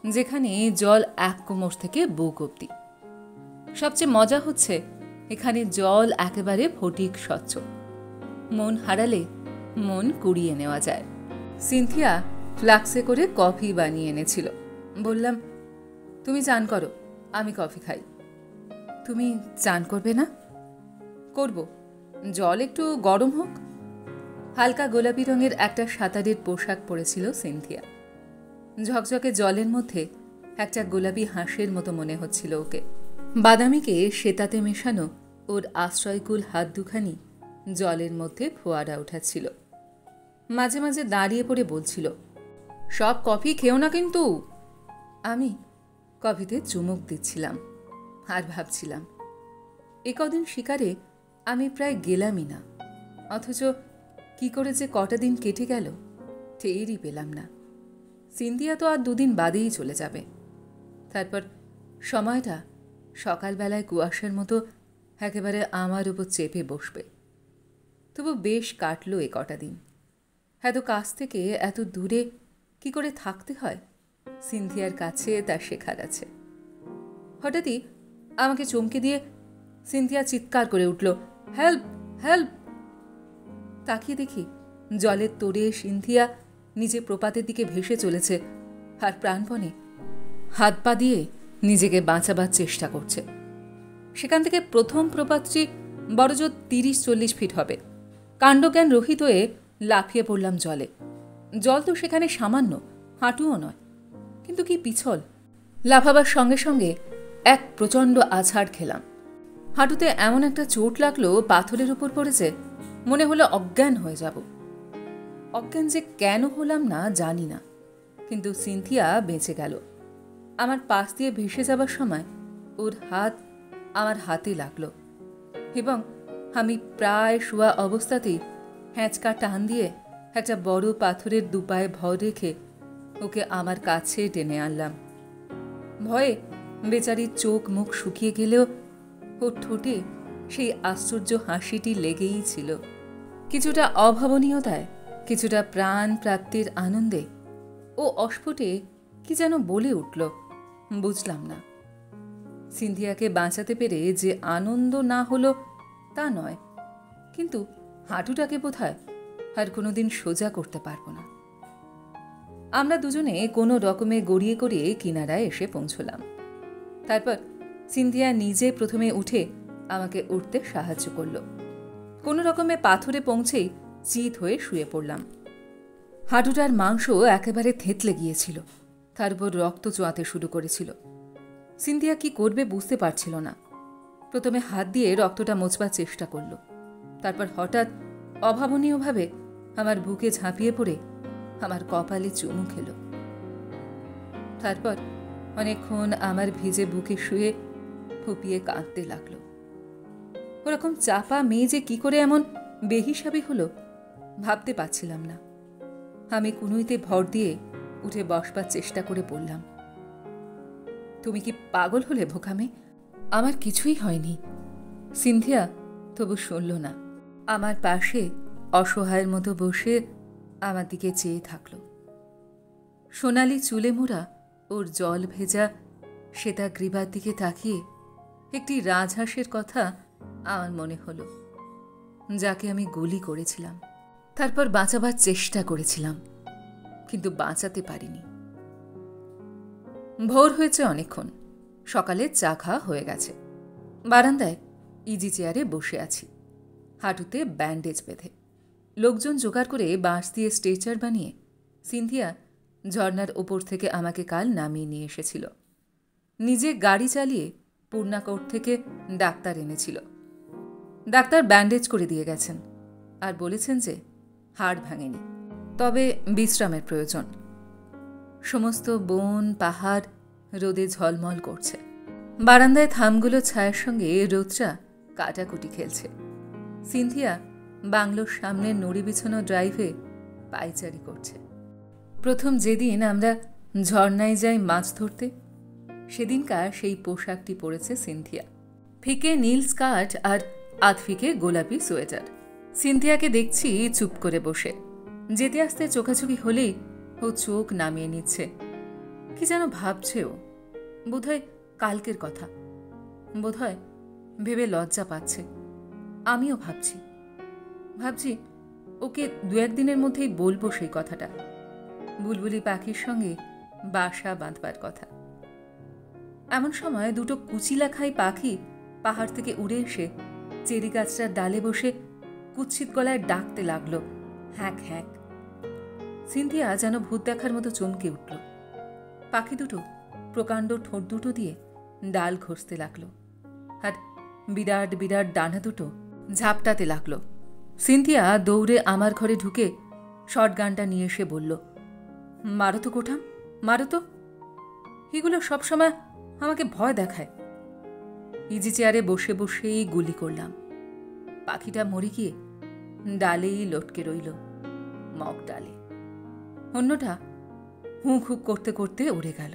যেখানে জল 1 কোমর থেকে বুক অব্দি। সবচেয়ে মজা হচ্ছে এখানে জল একেবারে ফটিক স্বচ্ছ, মন হারালে মন কুড়িয়ে নেওয়া যায়। সিনথিয়া ফ্লাক্সে করে কফি বানিয়ে এনেছিল। বললাম, তুমি চান করো, আমি কফি খাই। তুমি চান করবে না? করব, জল একটু গরম হোক। হালকা গোলাপি রঙের একটা সাঁতারের পোশাক পরেছিল সিনথিয়া। ঝকঝকে জলের মধ্যে একটা গোলাপি হাঁসের মতো মনে হচ্ছিল ওকে। বাদামিকে শ্বেতাতে মেশানো ওর আশ্রয়কুল হাত দুখানি জলের মধ্যে ফোয়ারা উঠাচ্ছিল। মাঝে মাঝে দাঁড়িয়ে পড়ে বলছিল, সব কফি খেও না কিন্তু। আমি কফিতে চুমুক দিচ্ছিলাম আর ভাবছিলাম, এ কদিন শিকারে আমি প্রায় গেলামই না, অথচ কি করে যে কটা দিন কেটে গেল টেরই পেলাম না। সিনথিয়া তো আর 2 দিন বাদেই চলে যাবে। তারপর সময়টা সকালবেলায় কুয়াশার মতো একেবারে আমার উপর চেপে বসবে। তবু বেশ কাটল এ কটা দিন। এত কাছ থেকে এত দূরে কি করে থাকতে হয়, সিনথিয়ার কাছে তা শেখার আছে। হঠাৎই আমাকে চমকে দিয়ে সিনথিয়া চিৎকার করে উঠল, হেল্প হেল্প! তাকিয়ে দেখি জলের তোড়ে সিনথিয়া নিজে প্রপাতের দিকে ভেসে চলেছে আর প্রাণপণে হাত পা দিয়ে নিজেকে বাঁচাবার চেষ্টা করছে। সেখান থেকে প্রথম প্রপাতটি বড়জোর 30-40 ফিট হবে। কাণ্ডজ্ঞান রহিত হয়ে লাফিয়ে পড়লাম জলে। জল তো সেখানে সামান্য, হাঁটুও নয়, কিন্তু কি পিছল! লাফাবার সঙ্গে সঙ্গে এক প্রচণ্ড আছাড় খেলাম। হাঁটুতে এমন একটা চোট লাগলো, পাথরের উপর পড়েছে, মনে হলো অজ্ঞান হয়ে যাব। অজ্ঞান যে কেন হলাম না জানি না, কিন্তু সিনথিয়া বেঁচে গেল। আমার পাশ দিয়ে ভেসে যাবার সময় ওর হাত আমার হাতে লাগলো এবং আমি প্রায় শোয়া অবস্থাতেই হ্যাঁচকা টান দিয়ে একটা বড় পাথরের দুপায়ে ভর রেখে ওকে আমার কাছে টেনে আনলাম। ভয়ে বেচারির চোখ মুখ শুকিয়ে গেলেও ওর ঠোঁটে সেই আশ্চর্য হাসিটি লেগেই ছিল। কিছুটা অভাবনীয়তায়, কিছুটা প্রাণ প্রাপ্তির আনন্দে ও অস্ফুটে কি যেন বলে উঠল, বুঝলাম না। সিন্ধিয়াকে বাঁচাতে পেরে যে আনন্দ না হলো তা নয়, কিন্তু হাঁটুটাকে বোধহয় আর কোনোদিন সোজা করতে পারবো না। আমরা দুজনে কোনো রকমে গড়িয়ে গড়িয়ে কিনারায় এসে পৌঁছলাম। তারপর সিন্ধিয়া নিজে প্রথমে উঠে আমাকে উঠতে সাহায্য করল। কোনো রকমে পাথরে পৌঁছেই চিত হয়ে শুয়ে পড়লাম। হাঁটুটার মাংস একেবারে থেঁতলে গিয়েছিল, তার উপর রক্ত চোয়াতে শুরু করেছিল। সিন্ধিয়া কি করবে বুঝতে পারছিল না। প্রথমে হাত দিয়ে রক্তটা মোছবার চেষ্টা করল, তারপর হঠাৎ অভাবনীয়ভাবে আমার বুকে ঝাঁপিয়ে পড়ে আমার কপালে চুমু খেল। তারপর অনেকক্ষণ আমার ভিজে বুকে শুয়ে ফুপিয়ে কাঁদতে লাগল। ওরকম চাপা মেয়ে যে কি করে এমন বেহিসাবি হলো ভাবতে পারছিলাম না। আমি কুনুইতে ভর দিয়ে উঠে বসবার চেষ্টা করে বললাম, তুমি কি পাগল হলে বোকামে? আমার কিছুই হয়নি। সিন্ধিয়া তবু শুনল না। আমার পাশে অসহায়ের মতো বসে আমার দিকে চেয়ে থাকল। সোনালি চুলে মোড়া ওর জল ভেজা সেটা গ্রীবার দিকে তাকিয়ে একটি রাজহাঁসের কথা আমার মনে হলো, যাকে আমি গুলি করেছিলাম। তারপর বাঁচাবার চেষ্টা করেছিলাম, কিন্তু বাঁচাতে পারিনি। ভোর হয়েছে অনেকক্ষণ। সকালে চা খাওয়া হয়ে গেছে। বারান্দায় ইজি চেয়ারে বসে আছি, হাঁটুতে ব্যান্ডেজ বেঁধে। লোকজন জোগাড় করে বাঁশ দিয়ে স্ট্রেচার বানিয়ে সিন্ধিয়া ঝর্নার ওপর থেকে আমাকে কাল নামিয়ে নিয়ে এসেছিল। নিজে গাড়ি চালিয়ে পূর্ণাকোট থেকে ডাক্তার এনেছিল। ডাক্তার ব্যান্ডেজ করে দিয়ে গেছেন আর বলেছেন যে হাড় ভাঙেনি, তবে বিশ্রামের প্রয়োজন। সমস্ত বন পাহাড় রোদে ঝলমল করছে। বারান্দায় থামগুলো ছায়ার সঙ্গে রোদটা কাটাকুটি খেলছে। সিন্ধিয়া বাংলোর সামনে নড়ি বিছানো ড্রাইভে পায়চারি করছে। প্রথম যেদিন আমরা ঝর্ণায় যাই মাছ ধরতে, সেদিনকার সেই পোশাকটি পরেছে সিন্ধিয়া। ফিকে নীল স্কার্ট আর আধফিকে গোলাপি সোয়েটার। সিন্ধিয়াকে দেখছি চুপ করে বসে। যেতে আসতে চোখাচোখি হলেই ও চোখ নামিয়ে নিচ্ছে। কি যেন ভাবছে ও, বোধহয় কালকের কথা। বোধহয় ভেবে লজ্জা পাচ্ছে। আমিও ভাবছি ওকে দু একদিনের মধ্যেই বলবো সেই কথাটা। বুলবুলি পাখির সঙ্গে বাসা বাঁধবার কথা। এমন সময় দুটো কুচিলাখাই পাখি পাহাড় থেকে উড়ে এসে চেরি গাছটার ডালে বসে কুৎসিত গলায় ডাকতে লাগলো, হ্যাঁক হ্যাঁক। সিন্ধিয়া যেন ভূত দেখার মতো চমকে উঠল। পাখি দুটো প্রকাণ্ড ঠোঁট দুটো দিয়ে ডাল ঘষতে লাগলো, আর বিরাট বিরাট ডানা দুটো ঝাপটাতে লাগলো। সিন্ধিয়া দৌড়ে আমার ঘরে ঢুকে শটগানটা নিয়ে এসে বলল, মারো তো কোঠাম, মারো তো। এগুলো সবসময় আমাকে ভয় দেখায়। ইজি চেয়ারে বসে বসেই গুলি করলাম। পাখিটা মরে গিয়ে ডালেই লটকে রইল, মগ ডালে। অন্যটা হুঁক হুঁক করতে করতে উড়ে গেল।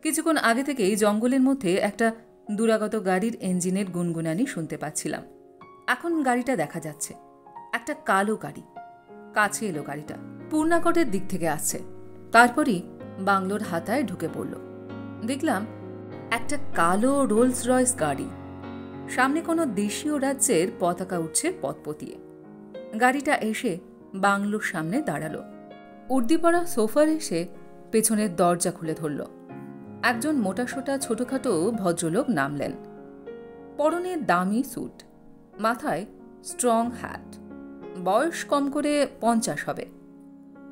কিছুক্ষণ আগে থেকেই জঙ্গলের মধ্যে একটা দুরাগত গাড়ির ইঞ্জিনের গুনগুনানি শুনতে পাচ্ছিলাম। এখন গাড়িটা দেখা যাচ্ছে, একটা কালো গাড়ি। কাছে এলো গাড়িটা, পূর্ণাকোটের দিক থেকে আসছে। তারপরই বাংলোর হাতায় ঢুকে পড়ল। দেখলাম একটা কালো রোলস রয়েস গাড়ি। সামনে কোনো দেশীয় রাজ্যের পতাকা উঠছে পতপতিয়ে। গাড়িটা এসে বাংলোর সামনে দাঁড়ালো। উর্দিপড়া সোফার এসে পেছনের দরজা খুলে ধরল। একজন মোটাসোটা ছোটখাটো ভদ্রলোক নামলেন। পরনে দামি স্যুট, মাথায় স্ট্রং হ্যাট। বয়স কম করে 50 হবে।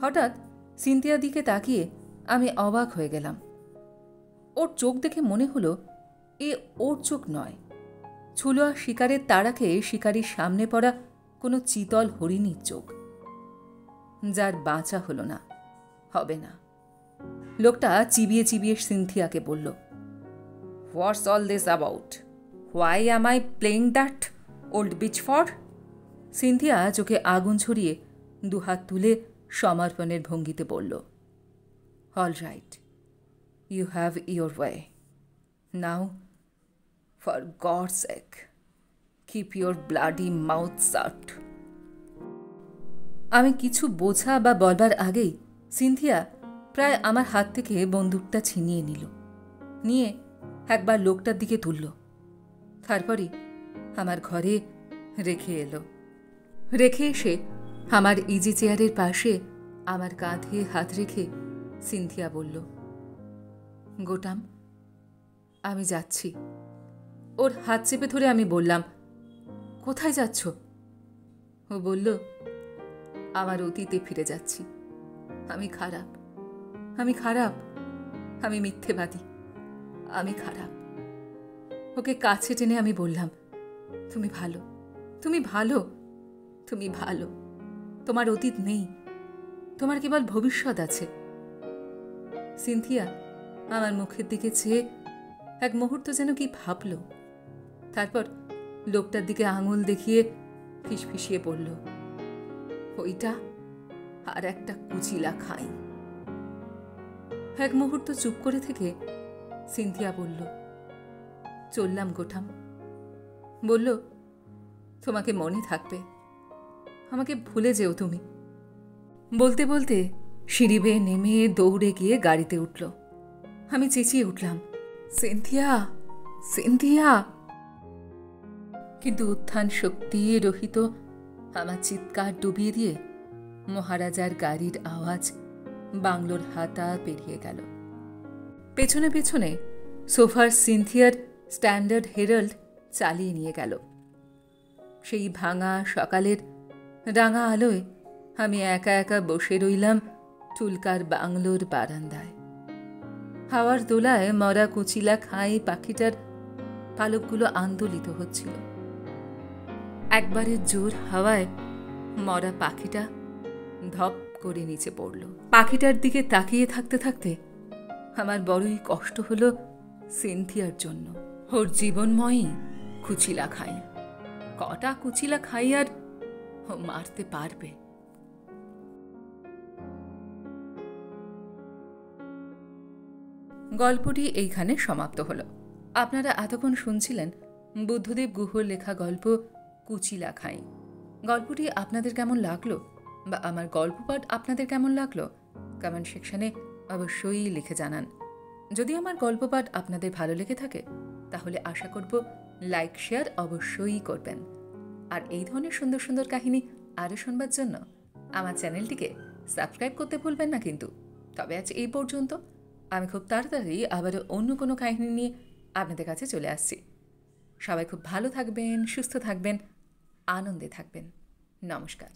হঠাৎ সিন্ধিয়ার দিকে তাকিয়ে আমি অবাক হয়ে গেলাম। ওর চোখ দেখে মনে হলো এ ওর চোখ নয়। ছুলোয়া শিকারের তাড়া খেয়ে শিকারির সামনে পড়া কোনো চিতল হরিণীর চোখ, যার বাঁচা হলো না, হবে না। লোকটা চিবিয়ে চিবিয়ে সিন্থিয়াকে বলল, what's all this about? Why am I playing that old bitch for? Cynthia চোখে আগুন ছড়িয়ে দুহাত তুলে সমর্পণের ভঙ্গিতে বলল, all right, you have your way. Now, for God's sake, keep your bloody mouth shut. আমি কিছু বোঝা বা বলবার আগেই সিন্থিয়া প্রায় আমার হাত থেকে বন্দুকটা ছিনিয়ে নিল, নিয়ে একবার লোকটার দিকে তুলল, তারপরই আমার ঘরে রেখে এলো। রেখে এসে আমার ইজি চেয়ারের পাশে আমার কাঁধে হাত রেখে সিনথিয়া বলল, গোটাম, আমি যাচ্ছি। ওর হাত চেপে ধরে আমি বললাম, কোথায় যাচ্ছ? ও বলল, আমার অতীতে ফিরে যাচ্ছি। আমি খারাপ, আমি খারাপ, আমি মিথ্যেবাদী, আমি খারাপ। ওকে কাছে টেনে আমি বললাম, তুমি ভালো, তুমি ভালো, তুমি ভালো। তোমার অতীত নেই, তোমার কেবল ভবিষ্যৎ আছে। সিনথিয়া আমার মুখের দিকে চেয়ে এক মুহূর্ত যেন কি ভাবল, তারপর লোকটার দিকে আঙুল দেখিয়ে ফিসফিসিয়ে পড়ল, ওইটা আর একটা কুচিলা খাই। এক মুহূর্ত চুপ করে থেকে সিনথিয়া বলল, চললাম গোঠাম। বলল, তোমাকে মনে থাকবে, আমাকে ভুলে যেও তুমি। বলতে বলতে সিঁড়ি বেয়ে নেমে দৌড়ে গিয়ে গাড়িতে উঠল। আমি চেঁচিয়ে উঠলাম, সিনথিয়া, সিনথিয়া। কিন্তু উত্থান শক্তি রহিত আমার চিৎকার ডুবিয়ে দিয়ে মহারাজার গাড়ির আওয়াজ বাংলোর হাতা পেরিয়ে গেল। পেছনে পেছনে সোফার সিনথিয়ার স্ট্যান্ডার্ড হেরাল্ড চালিয়ে নিয়ে গেল। সেই ভাঙা সকালের রাঙা আলোয় আমি একা একা বসে রইলাম টুলকার বাংলোর বারান্দায়। হাওয়ার দোলায় মরা কুচিলা খাই পাখিটার পালকগুলো আন্দোলিত হচ্ছিল। একবারের জোর হাওয়ায় মরা পাখিটা ধপ করে নিচে পড়ল। পাখিটার দিকে তাকিয়ে থাকতে থাকতে আমার বড়ই কষ্ট হলো সিনথিয়ার জন্য। ওর জীবনময়ই কুচিলা খাই, কটা কুচিলা খাই আর ও মারতে পারবে? গল্পটি এইখানে সমাপ্ত হলো। আপনারা এতক্ষণ শুনছিলেন বুদ্ধদেব গুহর লেখা গল্প কুচিলা খাই। গল্পটি আপনাদের কেমন লাগলো বা আমার গল্প পাঠ আপনাদের কেমন লাগলো কমেন্ট সেকশনে অবশ্যই লিখে জানান। যদি আমার গল্প পাঠ আপনাদের ভালো লেগে থাকে তাহলে আশা করব লাইক শেয়ার অবশ্যই করবেন। আর এই ধরনের সুন্দর সুন্দর কাহিনী আরও শুনবার জন্য আমার চ্যানেলটিকে সাবস্ক্রাইব করতে ভুলবেন না কিন্তু। তবে আজ এই পর্যন্ত। আমি খুব তাড়াতাড়ি আবারও অন্য কোনো কাহিনী নিয়ে আপনাদের কাছে চলে আসছি। সবাই খুব ভালো থাকবেন, সুস্থ থাকবেন, আনন্দে থাকবেন। নমস্কার।